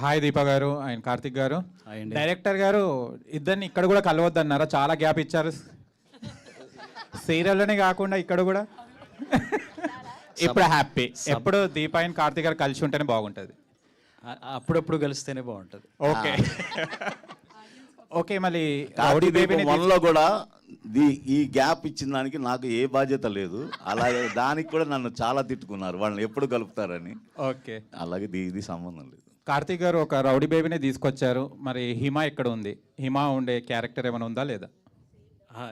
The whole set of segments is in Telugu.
హాయ్ దీప గారు అండ్ కార్తిక్ గారు. హాయ్ అండి. డైరెక్టర్ గారు ఇద్దరిని ఇక్కడ కూడా కలవద్దన్నారా? చాలా గ్యాప్ ఇచ్చారు సీరియల్లోనే కాకుండా ఇక్కడ కూడా. ఇప్పుడు హ్యాపీ. ఎప్పుడు దీప అండ్ కార్తిక్ గారు కలిసి ఉంటేనే బాగుంటుంది. అప్పుడప్పుడు కలిస్తేనే బాగుంటుంది. Okay okay. మళ్ళీ రౌడీ బేబీ వన్లో కూడా ఈ గ్యాప్ ఇచ్చిన దానికి నాకు ఏ బాధ్యత లేదు. అలాగే దానికి కూడా నన్ను చాలా తిట్టుకున్నారు, వాళ్ళని ఎప్పుడు కలుపుతారని. ఓకే. అలాగే ఇది సంబంధం లేదు. కార్తిక్ గారు ఒక రౌడీ బేబీని తీసుకొచ్చారు, మరి హిమ ఎక్కడ ఉంది? హిమ ఉండే క్యారెక్టర్ ఏమైనా ఉందా లేదా?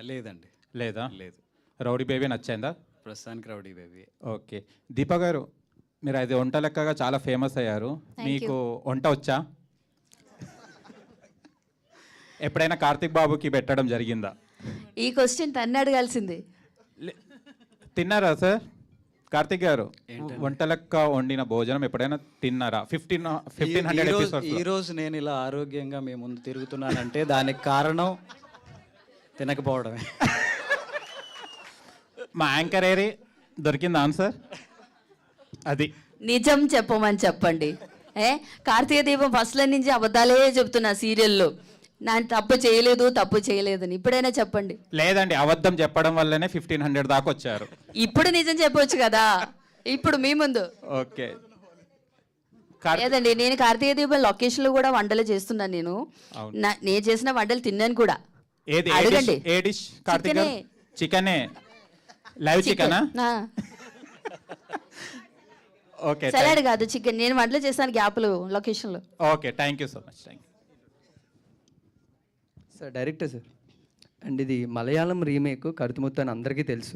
లేదండి. లేదా? లేదు. రౌడీ బేబీ నచ్చిందా? ప్రస్తుతానికి రౌడీ బేబీ. ఓకే. దీప గారు, మీరు అది వంట లెక్కగా చాలా ఫేమస్ అయ్యారు. మీకు వంట వచ్చా? ఎప్పుడైనా కార్తిక్ బాబుకి పెట్టడం జరిగిందా? ఈ క్వశ్చన్ తన్ను అడగాల్సింది. తిన్నారా సార్? కార్తిక్ గారు, వంట లెక్క వండిన భోజనం ఎప్పుడైనా తిన్నారా? 1500 ఎపిసోడ్స్. ఈ రోజు నేను ఇలా ఆరోగ్యంగా మీ ముందు తిరుగుతున్నానంటే దానికి కారణం తినకపోవడమే. మా యాంకర్ ఏరి దొరికిందా ఆన్సర్? అది నిజం చెప్పమని చెప్పండి. కార్తీక దీపం ఫస్ట్ల నుంచి అబద్ధాలే చెప్తున్నా సీరియల్లో. నా తప్పు చేయలేదని ఇప్పుడైనా చెప్పండి. లేదండి, అబద్ధం చెప్పడం వల్లనే 1500 దాకా వచ్చారు. ఇప్పుడు నిజం చెప్పొచ్చు కదా, ఇప్పుడు మీ ముందు. ఓకే. లేదండి, నేను కార్తీక దీపం లొకేషన్లో కూడా వంటలు చేస్తున్నాను. నేను చేసిన వంటలు తిన్నాను కూడా. ఏది అడగండి. ఏ డిష్ కార్తిక్ గారు? చికెనే. లైవ్ చికెనా? ఓకే. సలాడ్ కాదు, చికెన్. నేను వంటలు చేస్తాను గ్యాప్లు లొకేషన్లో. Okay, thank you so much. Thank you sir. Director sir, and ఇది మలయాళం రీమేక్ కరుతుముత్తు అని అందరికీ తెలుసు.